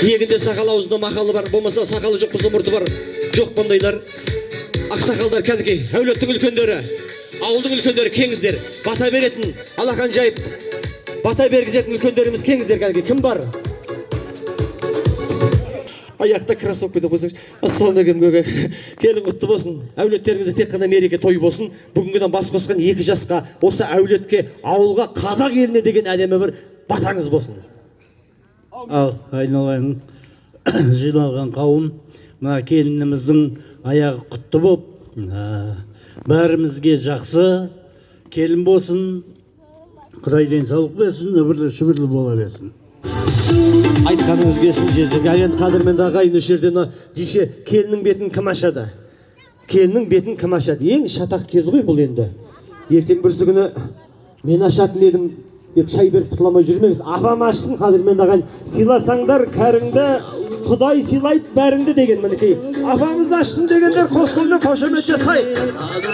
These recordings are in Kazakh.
Егінде сақал аузында мақалы бар, болмаса сақалы жоқ болса мұрты бар. Жоқ бұндайлар. Ақсақалдар кәдімгі әулеттің үлкендері, ауылдың үлкендері кеңіздер. Бата беретін, алақан жайып, бата бергізетін үлкендеріміз кеңіздер кәдімгі. Кім бар? Аяқта кроссовкада қойсаңыз. Ассалаумағалейкум. Келін құтты болсын. Әулеттеріңізде тек қана мереке той болсын. Бүгінгіден бас қосқан 2 жасқа осы әулетке, ауылға, қазақ еліне деген әдемі бір батаңыз болсын. Ал айналайын жиналған қауым, мына келініміздің аяғы құтты боп, бәрімізге жақсы келін болсын, Құдай денсаулық берсін, өмірлі шүбірлі бола берсін. Айтқаныңыз келсін жездік. Енді қадірменді ағайын осы жерден жеше келіннің бетін кім ашады? Келіннің бетін кім ашады? Ең шатақ кез ғой бұл енді. Ертең бірсі күні мен ашатын едім деп шай беріп құтыламай жүрмеңіз. Апам ашсын қадірменді ағайын. Сыйласаңдар кәріңді, Құдай сыйлайды бәріңді деген мінекей. Апамыз ашсын дегендер қос қолмен қошемет жасайық.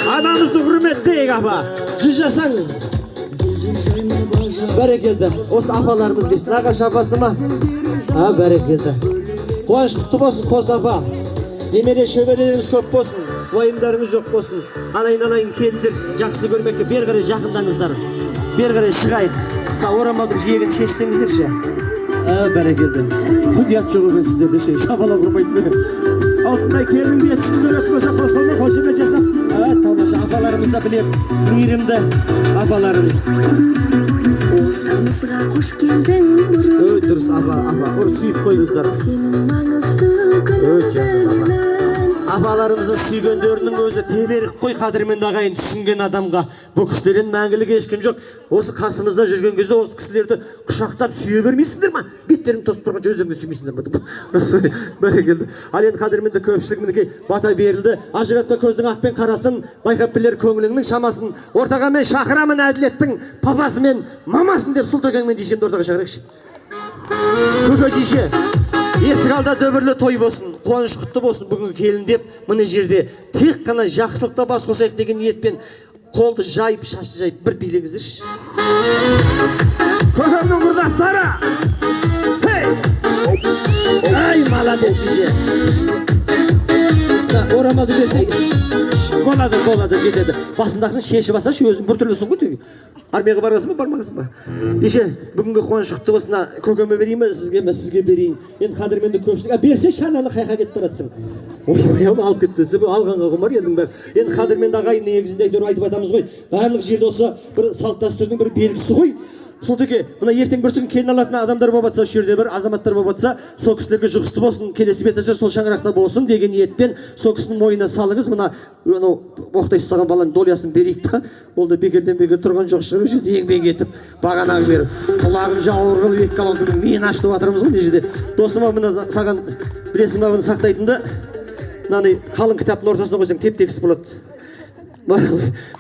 Анамызды құрметтейік апа. Жүз жасаңыз. Бәрекелді. Осы апаларымыз келсін. Ағаш апасы ма? Бәрекелді. Қуаныш құтты болсын қос апа. Немере шөберелеріңіз көп болсын. Уайымдарыңыз жоқ болсын. Анайын келіндер жақсы көрмекке бер қарай жақындаңыздар. Бер қарай шығайық. Орамалдың жиегін шешсеңіздерші. Бәрекелді. Құдият жоқ екен сіздерде ше. Шабалап ұрмайды. Алтындай келінің бет үстінде өтпесе қосылмен қошемет жасап. Тамаша апаларымыз да білер. Мейірімді апаларымыз. Ойнамызға қош келдің бұрын. Дұрыс апа. Ұр сүйіп қойыңыздар. Сенің маңызды күніңмен. Апаларымыздың сүйгендерінің өзі теберік қой қадірменді ағайын түсінген адамға. Бұл кісілерден мәңгілік ешкім жоқ. Осы қасымызда жүрген кезде осы кісілерді құшақтап сүйе бермейсіңдер ма? Беттерін тосып тұрғанша өздеріңді сүймейсіңдер ма? Бәрекелді. Ал енді қадірменді көпшілік мінекей бата берілді. Ажыратпа көздің ақ пен қарасын, байқап білер көңіліңнің шамасын. Ортаға мен шақырамын әділеттің папасы мен мамасын деп Сұлтекеңмен жешемді ортаға шақырайықшы. Көке жеше. Есік алда дөбірлі той болсын, қуаныш құтты болсын бүгінгі келін деп, мына жерде тек қана жақсылықта бас қосайық деген ниетпен қолды жайып, шашы жайып бір билеңіздерші. Көкемнің құрдастары! Ай, молодец жеше. Орамалды берсей, болады, жетеді. Басындағысын шешіп алсашы, өзің бір түрлісің ғой теге. Армияға барасың ба, бармағасың ба? Еше, бүгінгі қуаныш құтты болсына көкеме берейін ба, сізге берейін. Енді қадірменді көпшілік, берсе шананы қайқа кетіп баратсың. Ойбай, алып кетпесі, алғанға құмар елдің бәрі. Енді қадірменді ағайын негізінде айтып атамыз ғой. Барлық жерде осы бір салт дәстүрдің бір белгісі ғой. Сұлтеке, мына ертең бірсін келін алатын адамдар болып атса, осы жерде бір азаматтар болып атса, сол кісілерге жұғысты болсын, келесі беташар сол шаңырақта болсын деген ниетпен сол кісінің мойнына салыңыз. Мына оқтай ұстаған баланың долясын берейік та, ол да бекерден бекер тұрған жоқ шығар, осы жерде еңбек етіп бағанағы беріп, құлағын жауыр қылып екі қалауын мен ашытып жатырмыз ғой мына жерде. Досыма мына саған білесің ба, бұны сақтайтынды мынандай қалың кітаптың ортасына қойсаң теп-тегіс болады.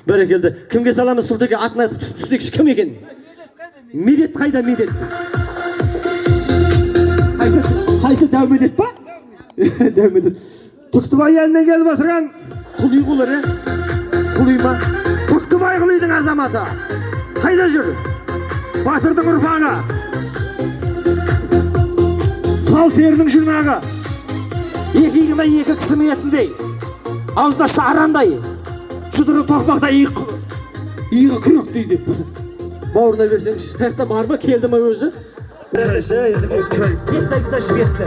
Бәрекелді. Кімге саламыз Сұлтеке? Атын айтып түстекші кім екен? Медет қайда медет? Қайсы дәумедет па? Дәумедет. Түктібай елінен келіп отырған құлый құлыр, құлый ма? Түктібай құлыйдың азаматы. Қайда жүр? Батырдың ұрпағы. Сал серінің жұрнағы. Екі иығына екі кісі ниетіндей. Аузында шарандай. Жұдыры тоқпақта иығы күректей деп. Бауырына берсеңші, қаяқта бар ма, келді ма өзі? Бетті айтсашы, бетті.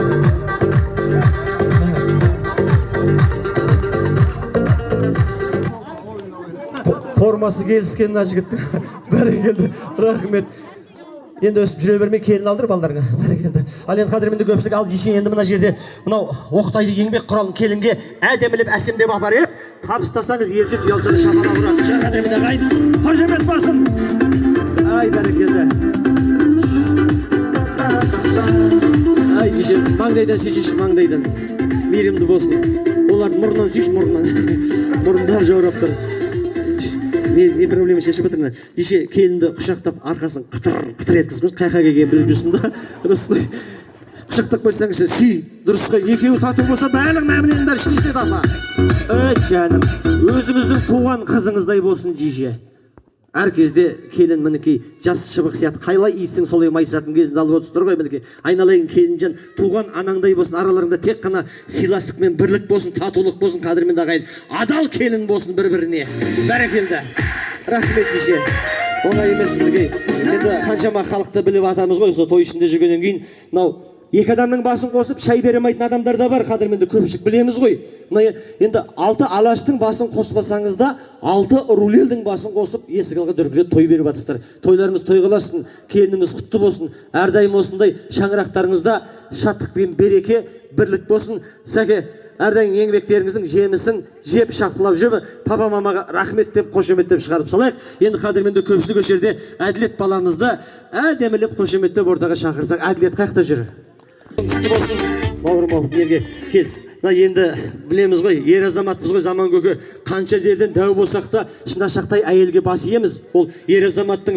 Формасы келіскен мына жігіттің. Бәрекелді, рахмет. Енді өсіп жүре бермей келін алдыр балдарыңа. Бәрекелді. Ал енді қадірменді көпшілік, ал жеше енді мына жерде мынау Оқтайды еңбек құралын келінге әдемілеп, әсемдеп апарып, табыстасаңыз елжет ұялса шамала ұрады. Қадірменді қайдың, қошемет басын. Ай, бәрекелді. Ай, жеше, маңдайдан сүйші, маңдайдан. Мейірімді болсын. Олардың мұрнынан сүйші, мұрнынан. Мұрындар жаураптыр. Не проблема шешіп отырмын. Жеше, келінді құшақтап, арқасын қытыр еткізіп, қайқа келген біліп жүрсің да. Дұрыс қой. Құшақтап қойсаңшы, сүй. Дұрыс қой. Екеуі тату болса, барлық мәміненің бәрі шешеді апа. Жаным, өзіңіздің туған қызыңыздай болсын жеше. әр кезде келін мінекей жас шыбық сияқты қайлай иіссең солай майысатын кезінде алып отырсыздар ғой. Мінекей айналайын келінжан, туған анаңдай болсын, араларыңда тек қана сыйластық мен бірлік болсын, татулық болсын, қадірменді ағайын, адал келін болсын бір-біріне. Бәрекелді. Рахмет жеше. Оңай емес мінекей. Енді қаншама халықты біліп атамыз ғой, сол той ішінде жүргеннен кейін мынау екі адамның басын қосып шай бере алмайтын адамдар да бар, қадірменді көпшілік білеміз ғой. Мына енді 6 алаштың басын қоспасаңыз да 6 рулелдің басын қосып есік алға дүркіреп той беріп жатсыздар. Тойларыңыз той қыласын, келініңіз құтты болсын, әрдайым осындай шаңырақтарыңызда шаттық пен береке, бірлік болсын. Сәке, әрдайым еңбектеріңіздің жемісін жеп шапқылап жүріп, папа мамаға рахмет деп қошеметтеп шығарып салайық. Енді қадірменді көпшілік осы жерде Әділет баламызды әдемілеп қошеметтеп ортаға шақырсақ, Әділет қаяқта жүр? Құтты болсын, бауырым, ерге кел. Мына енді білеміз ғой, ер азаматпыз ғой, заман көке. Қанша жерден дәу болсақ та, шынашақтай әйелге бас иеміз. Ол ер азамат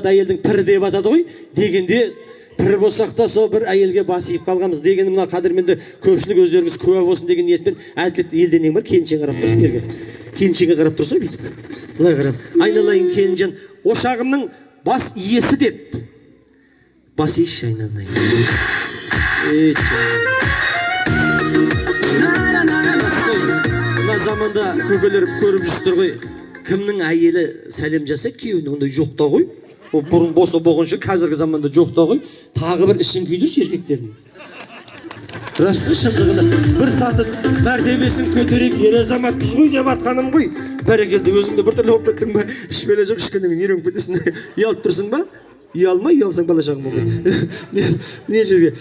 әйелдің пірі деп атады ғой. Дегенде пірі болсақ та сол бір әйелге бас иіп қалғанбыз. Дегенде мына қадірменді көпшілік өздеріңіз куә болсын деген ниетпен Әділет елден ең бар келіншегіне қарап тұрсын ерге. Келіншегіне қарап тұрса бүйтіп. Былай қарап. Айналайын келінжан, ошағымның бас иесі деп. Бас иісші айналайын. Мына заманда көкелер көріп жүрсіздер ғой, кімнің әйелі сәлем жасайды, күйеуіне ондай жоқ та ғой. Ол бұрын боса болғанша қазіргі заманда жоқ та ғой. Тағы бір ішін күйдірші еркектердің. Расы шындығында бір саты мәртебесін көтерейік, ер азаматпыз ғой деп атқаным ғой. Бәрекелді, өзіңді біртүрлі болып кеттің ба? Ішпеле жоқ, ішкеннен кейін үйреніп кетесің. Ұялып тұрсың ба? Ұялмай, ұялсаң бала шағың болмайды. Не жерге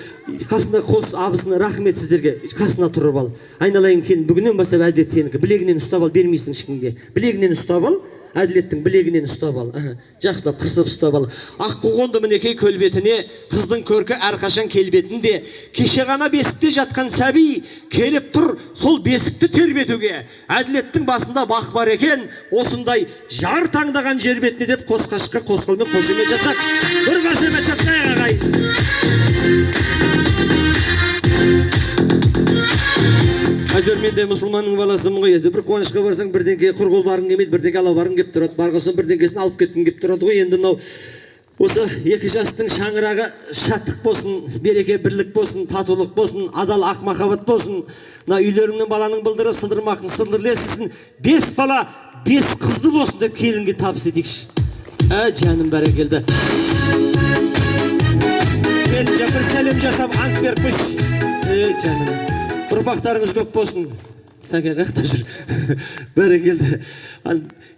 қасына қос абысына рахмет сіздерге, қасына тұрып ал. Айналайын келін, бүгіннен бастап Әділет сенікі. Білегінен ұстап ал, бермейсің ешкімге. Білегінен ұстап ал, Әділеттің білегінен ұстап ал. Жақсылап қысып ұстап ал. Аққу қонды мінекей көлбетіне, қыздың көркі әрқашан келбетінде. Кеше ғана бесікте жатқан сәби келіп тұр сол бесікті тербетуге. Әділеттің басында бақ бар екен, осындай жар таңдаған жер бетіне деп қосқашқа қосқылмен қошемет жасақ. Бір қошемет жасақ ағайын. Әйтеуір мен де мұсылманның баласымын ғой. Бір қуанышқа барсаң бірдеңке құр қол барғың келмейді, бірдеңке ала барғың келіп тұрады. Барған соң бірдеңкесін алып кеткің келіп тұрады ғой. Енді мынау осы екі жастың шаңырағы шаттық болсын, береке бірлік болсын, татулық болсын, адал ақ махаббат болсын. Мына үйлеріңнен баланың былдыры сылдырмақың сылдырлесісін. 5 бала 5 қызды болсын деп келінге табыс етейікші. Жаным бәрекелді. Келінже бір сәлем жасап ант беріп қойшы. Жаным. Ұрпақтарыңыз көп болсын. Сәке қаяқта жүр? Бәрекелді.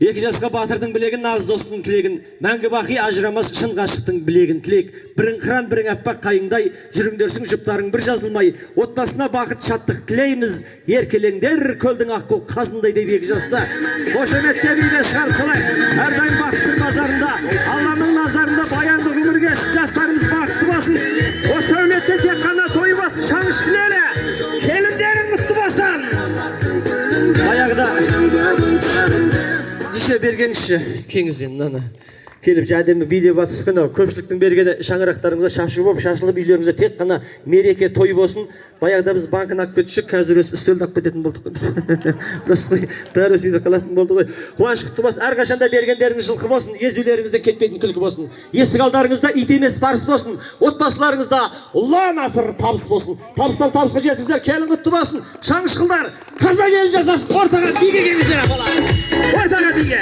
Екі жасқа батырдың білегін, нағыз достың тілегін, мәңгі бақи ажырамас шын ғашықтың білегін тілек. Бірің қыран, бірің әппақ қайыңдай, жүріңдерсің жұптарың бір жазылмай. Отбасына бақыт шаттық тілейміз. Еркелеңдер көлдің аққу қазындай деп екі жаста. Қошеметтеп үйде шығарып салайық. Әрдайым бақыттың назарында, Алланың назарында баянды ғұмыр кеш, жастарымыз бақытты болсын. Осы әулетте тек қана той басы шаңыш күлелі. Келіндерің құтты болсын. Баяғыда Деше бергенші кеңізден нана келіп әдемі билеп атысқан көпшіліктің бергені шаңырақтарыңызға шашу болып шашылып үйлеріңізде тек қана мереке той болсын. Баяғыда біз банкін алып кетушік, қазір өз үстелді алып кететін болдық қой. Рас қой, бәрі өз үйде қалатын болды ғой. Қуаныш құтты болсын, әрқашанда бергендеріңіз жылқы болсын, езулеріңізде кетпейтін күлкі болсын. Есік алдарыңызда ит емес парыз болсын, отбасыларыңызда ұлан асыр табыс болсын. Табыстан табысқа жетіңіздер, келін құтты болсын. Шаңышқылдар, қаза келін жасасын, ортаға биге келіңіздер апалар. Ортаға биге.